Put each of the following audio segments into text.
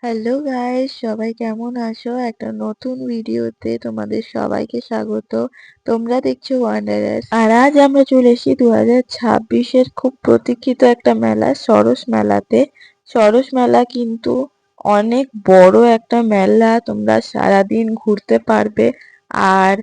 Hello guys, সবাই কেমন আছো? একটা নতুন ভিডিওতে তোমাদের সবাইকে স্বাগত। তোমরা দেখছো ওয়ান্ডারার্স। আর আজ আমরা চলে এসেছি 2026-এর খুব প্রতীক্ষিত একটা মেলা, সরস মেলাতে। সরস মেলা কিন্তু অনেক বড় একটা মেলা, তোমরা সারাদিন ঘুরতে পারবে। আর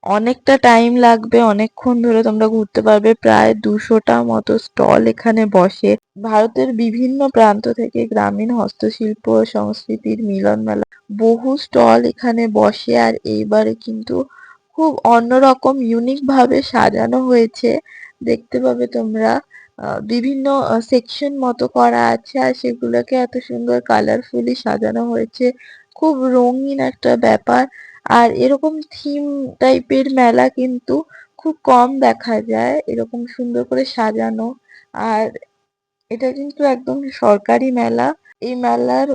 অনেকটা টাইম লাগবে, অনেকক্ষণ ধরে তোমরা ঘুরতে পারবে। প্রায় 200টা মতো স্টল এখানে বসে। ভারতের বিভিন্ন প্রান্ত থেকে গ্রামীণ হস্তশিল্প ও সংস্কৃতির মিলন মেলা, বহু স্টল এখানে বসে। আর এইবারে কিন্তু খুব অন্যরকম ইউনিক ভাবে সাজানো হয়েছে, দেখতে পাবে তোমরা। বিভিন্ন সেকশন মতো করা আছে, আর সেগুলোকে এত সুন্দর কালারফুলি সাজানো হয়েছে। খুব রঙিন একটা ব্যাপার। আর এরকম থিম টাইপের মেলা কিন্তু খুব কম দেখা যায়, এরকম সুন্দর করে সাজানো। আর এটা কিন্তু একদম সরকারি মেলা। এই মেলার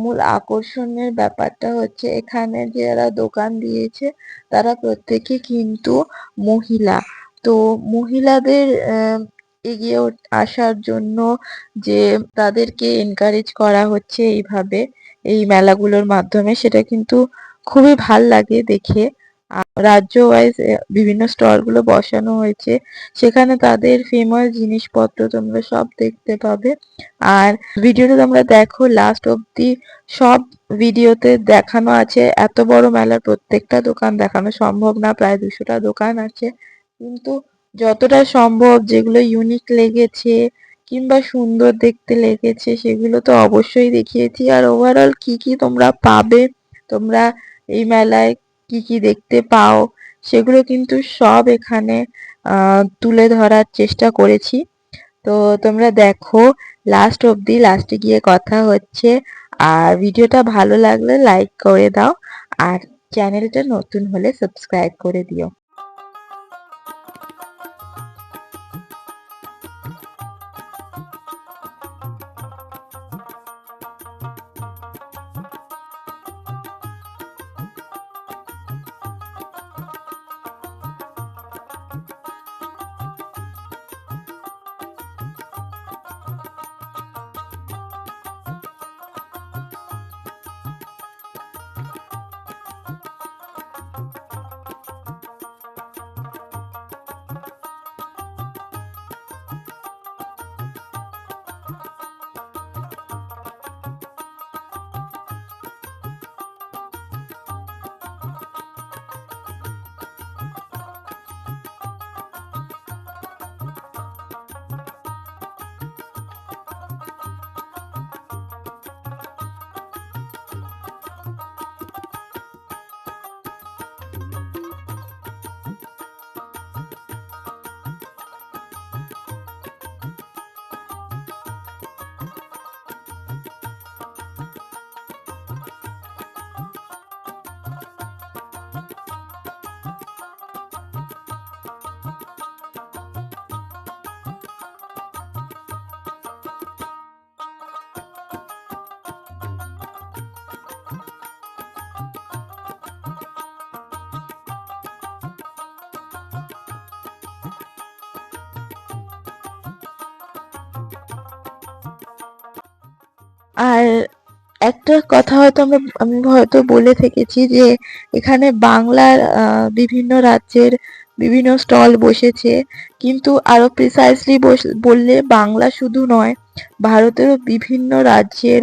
মূল আকর্ষণের ব্যাপারটা হচ্ছে এখানে যারা দোকান দিয়েছে তারা প্রত্যেকে কিন্তু মহিলা। তো মহিলাদের এগিয়ে আসার জন্য যে তাদেরকে এনকারেজ করা হচ্ছে এইভাবে এই মেলাগুলোর মাধ্যমে, সেটা কিন্তু খুবই ভাল লাগে দেখে। রাজ্য ওয়াইজ বিভিন্ন স্টল গুলো বসানো হয়েছে, সেখানে তাদের ফেমাস জিনিসপত্র তোমরা সব দেখতে পাবে। আর ভিডিওটা তোমরা দেখো লাস্ট অব্দি। সব ভিডিওতে দেখানো আছে, এত বড় মেলার প্রত্যেকটা দোকান দেখানো সম্ভব না, প্রায় 200টা দোকান আছে। কিন্তু যতটা সম্ভব যেগুলো ইউনিক লেগেছে কিংবা সুন্দর দেখতে লেগেছে সেগুলো তো অবশ্যই দেখিয়েছি। আর ওভারঅল কি কি তোমরা পাবে, তোমরা এই মেলায় কি কি দেখতে পাও, সেগুলো কিন্তু সব এখানে তুলে ধরার চেষ্টা করেছি। তো তোমরা দেখো লাস্ট অবধি, লাস্টে গিয়ে কথা হচ্ছে। আর ভিডিওটা ভালো লাগলে লাইক করে দাও, আর চ্যানেলটা নতুন হলে সাবস্ক্রাইব করে দিও। আর একটা কথা হয়তো আমি হয়তো বলে থেকেছি যে এখানে বাংলার বিভিন্ন রাজ্যের বিভিন্ন স্টল বসেছে, কিন্তু আরো প্রিসাইজলি বললে বাংলা শুধু নয়, ভারতেরও বিভিন্ন রাজ্যের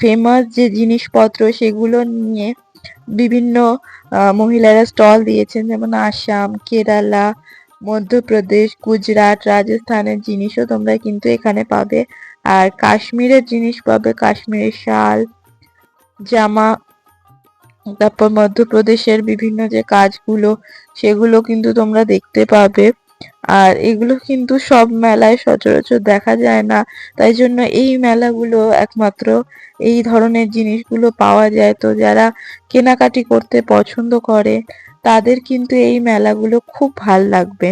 ফেমাস যে জিনিসপত্র সেগুলো নিয়ে বিভিন্ন মহিলারা স্টল দিয়েছেন, যেমন আসাম, কেরালা, মধ্যপ্রদেশ, গুজরাট, রাজস্থানের জিনিসও তোমরা কিন্তু এখানে পাবে। আর কাশ্মীরের জিনিস পাবে, কাশ্মীরের শাল, জামা। তারপর মধ্যপ্রদেশের বিভিন্ন যে কাজগুলো সেগুলো কিন্তু তোমরা দেখতে পাবে। আর এগুলো কিন্তু সব মেলায় সচরাচর দেখা যায় না, তাই জন্য এই মেলাগুলো একমাত্র এই ধরনের জিনিসগুলো পাওয়া যায়। তো যারা কেনাকাটি করতে পছন্দ করে তাদের কিন্তু এই মেলাগুলো খুব ভাল লাগবে।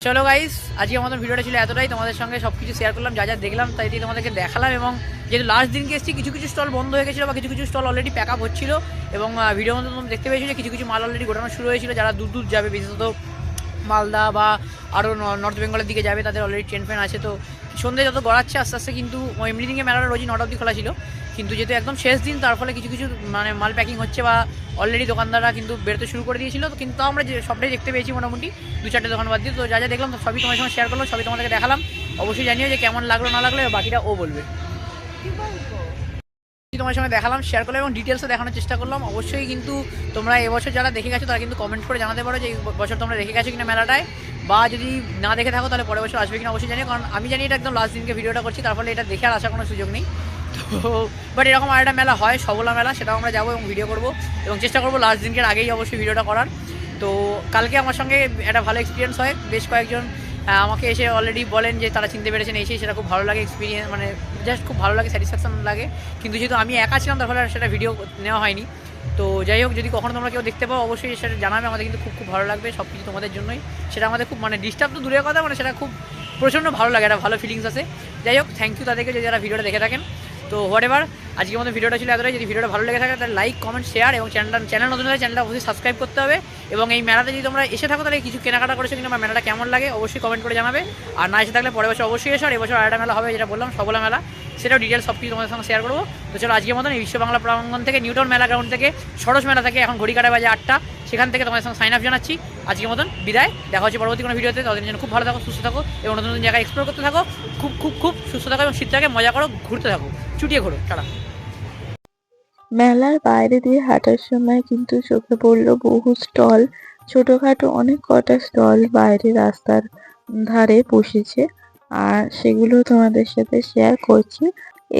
চলো গাইস, আজকে আমাদের ভিডিওটা ছিল এতটাই। তোমাদের সঙ্গে সব কিছু শেয়ার করলাম, যা যা দেখলাম তাই তোমাদেরকে দেখালাম। এবং যেহেতু লাস্ট দিনকে এসেছি, কিছু কিছু স্টল বন্ধ হয়ে গেছিলো বা কিছু কিছু স্টল অলরেডি প্যাক আপ হচ্ছিলো। এবং ভিডিওর মধ্যে তোমরা দেখতে পেয়েছো যে কিছু কিছু মাল অলরেডি গোটানো শুরু হয়েছিল। যারা দূর দূর যাবে, বিশেষত মালদা বা আরও নর্থ বেঙ্গলের দিকে যাবে, তাদের অলরেডি ট্রেন ফ্রেন আছে। তো সন্ধ্যে যত গড়াচ্ছে আস্তে আস্তে, কিন্তু এমনি দিকে মেলাটা রোজই 9টা অবধি খোলা ছিল, কিন্তু যেহেতু একদম শেষ দিন, তার ফলে কিছু কিছু মানে মাল প্যাকিং হচ্ছে বা অলরেডি দোকানদাররা কিন্তু বেরোতে শুরু করে দিয়েছিল। তো কিন্তু আমরা যে সবটাই দেখতে পেয়েছি মোটামুটি 2-4টে দোকান বাদ দিয়ে। তো যা যা দেখলাম তো সবই তোমার সঙ্গে শেয়ার করলাম, সবই তোমাদেরকে দেখালাম। অবশ্যই জানিও যে কেমন লাগলো না লাগলো, বাকিটা ও বলবে। তোমার সঙ্গে দেখালাম, শেয়ার করলাম এবং ডিটেলসে দেখানোর চেষ্টা করলাম। অবশ্যই কিন্তু তোমরা এবছর যারা দেখে গেছো তারা কিন্তু কমেন্ট করে জানাতে পারো যে এই বছর তোমরা দেখে গেছো কিনা মেলাটায়, বা যদি না দেখে থাকো তাহলে পরের বছর আসবে কিনা অবশ্যই জানিও। কারণ আমি জানি এটা একদম লাস্ট দিনকে ভিডিওটা করছি, তার ফলে এটা দেখে আর আসার কোনো সুযোগ নেই। তো বাট এরকম আরেকটা মেলা হয়, সবলা মেলা, সেটাও আমরা যাবো এবং ভিডিও করবো এবং চেষ্টা করবো লাস্ট দিনকের আগেই অবশ্যই ভিডিওটা করার। তো কালকে আমার সঙ্গে একটা ভালো এক্সপিরিয়েন্স হয়। বেশ কয়েকজন আমাকে এসে অলরেডি বলেন যে তারা চিনতে পেরেছেন এসে, সেটা খুব ভালো লাগে এক্সপিরিয়েন্স, মানে জাস্ট খুব ভালো লাগে, স্যাটিসফ্যাকশন লাগে। কিন্তু যেহেতু আমি একা ছিলাম, তার ফলে সেটা ভিডিও নেওয়া হয়নি। তো যাই হোক, যদি কখনো তোমরা কেউ দেখতে পাও অবশ্যই সেটা জানাবে, আমাদের কিন্তু খুব খুব ভালো লাগবে। সব কিছু তোমাদের জন্যই, সেটা আমাদের খুব মানে ডিস্টার্ব তো দূরের কথা, মানে সেটা খুব প্রচণ্ড ভালো লাগে, একটা ভালো ফিলিংস আছে। যাই হোক, থ্যাংক ইউ তাদেরকে যদি যারা ভিডিওটা দেখে থাকেন। তো হোয়াট এভার, আজকের মতো ভিডিওটা ছিল এতটাই। যদি ভিডিওটা ভালো লেগে থাকে তাহলে লাইক, কমেন্ট, শেয়ার এবং চ্যানেল নতুন হলে চ্যানেলটা অবশ্যই সাবস্ক্রাইব করতে হবে। এবং এই মেলাতে যদি তোমরা এসে থাকো তাহলে কিছু কেনাকাটা করেছো কিনা বা মেলাটা কেমন লাগে অবশ্যই কমেন্ট করে জানাবে। আর না এসে থাকলে পরের বছর অবশ্যই এসো। আর এবছর আরেকটা মেলা হবে, যেটা বললাম সবলা মেলা, সেটাও ডিটেলস সব কিছু তোমাদের সঙ্গে শেয়ার করবো। তো চলো, আজকের মতন এই বিশ্ব বাংলা প্রাঙ্গণ থেকে, নিউটন মেলা গ্রাউন্ড থেকে, সরস মেলা থেকে, এখন ঘড়ি কাটা বাজে 8টা, সেখান থেকে তোমাদের সঙ্গে সাইন আপ জানাচ্ছি। আজকের মতন বিদায়, দেখা হচ্ছে পরবর্তী কোনো ভিডিওতে। তাদের জন্য খুব ভালো থাকো, সুস্থ থাকো এবং নতুন নতুন জায়গায় এক্সপ্লোর করতে থাকো। খুব খুব খুব সুস্থ থাকো এবং শীতটাকে মজা করো, ঘুরতে থাকো, চুটিয়ে ঘোরো। টাটা। মেলার বাইরে দিয়ে হাঁটার সময় কিন্তু চোখে পড়লো বহু স্টল, ছোটখাটো অনেক কটা স্টল বাইরে রাস্তার ধারে বসেছে, আর সেগুলো তোমাদের সাথে শেয়ার করছি।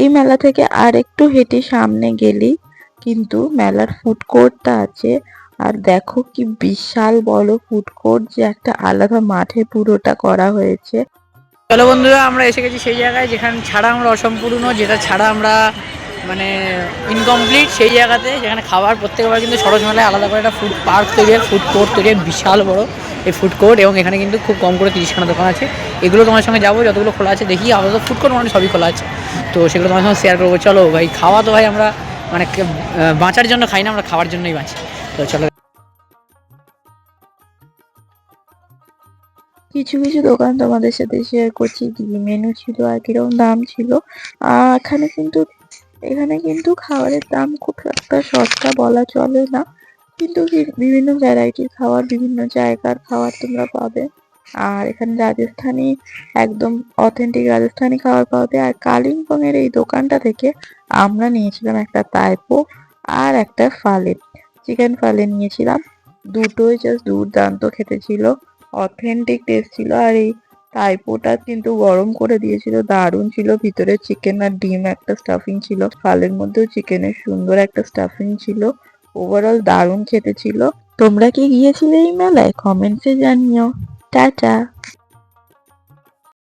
এই মেলা থেকে আর একটু হেঁটে সামনে গেলেই কিন্তু মেলার ফুড কোর্টটা আছে। আর দেখো কি বিশাল বড় ফুড কোর্ট, যে একটা আলাদা মাঠে পুরোটা করা হয়েছে। চলো বন্ধুরা, আমরা এসে গেছি সেই জায়গায় যেখানে ছাড়া আমরা অসম্পূর্ণ, যেটা ছাড়া আমরা মানে ইনকমপ্লিট, সেই জায়গাতে যেখানে খাবার প্রত্যেকবার কিন্তু সরস মেলায় আলাদা করে একটা ফুড পার্ক তৈরি হয়, ফুড কোর্ট তৈরি হয়, বিশাল বড় এই ফুড কোর্ট। এবং এখানে কিন্তু খুব কম করে 30খানা দোকান আছে। এগুলো তোমার সঙ্গে যাবো, যতগুলো খোলা আছে দেখি। আপাতত ফুড কোর্ট মানে সবই খোলা আছে, তো সেগুলো তোমার সঙ্গে শেয়ার করবো। চলো ভাই, খাওয়া তো ভাই আমরা মানে বাঁচার জন্য খাই না, আমরা খাওয়ার জন্যই বাঁচি। তো চলো। কিছু কিছু দোকান তোমাদের সাথে শেয়ার করছি, কি মেনু ছিল আর কিরকম দাম ছিল। এখানে কিন্তু খাবারের দাম খুব একটা সস্তা বলা চলে না, কিন্তু বিভিন্ন ভ্যারাইটির খাবার, বিভিন্ন জায়গার খাবার তোমরা পাবে। আর এখানে রাজস্থানি, একদম অথেন্টিক রাজস্থানি খাবার পাবে। আর কালিম্পং এর এই দোকানটা থেকে আমরা নিয়েছিলাম একটা তাইপো আর একটা ফালে, চিকেন ফালে নিয়েছিলাম। দুটোই জাস্ট দুর্দান্ত খেতে ছিল, অথেন্টিক টেস্ট ছিল। আর এই তাইপোটা কিন্তু গরম করে দিয়েছিল, দারুণ ছিল। ভিতরে চিকেন আর ডিম একটা স্টাফিং ছিল, ফালের মধ্যেও চিকেনের সুন্দর একটা স্টাফিং ছিল। ওভারঅল দারুণ খেতে ছিল। তোমরা কি গিয়েছিলে এই মেলায়? কমেন্টসে জানিও। টাটা।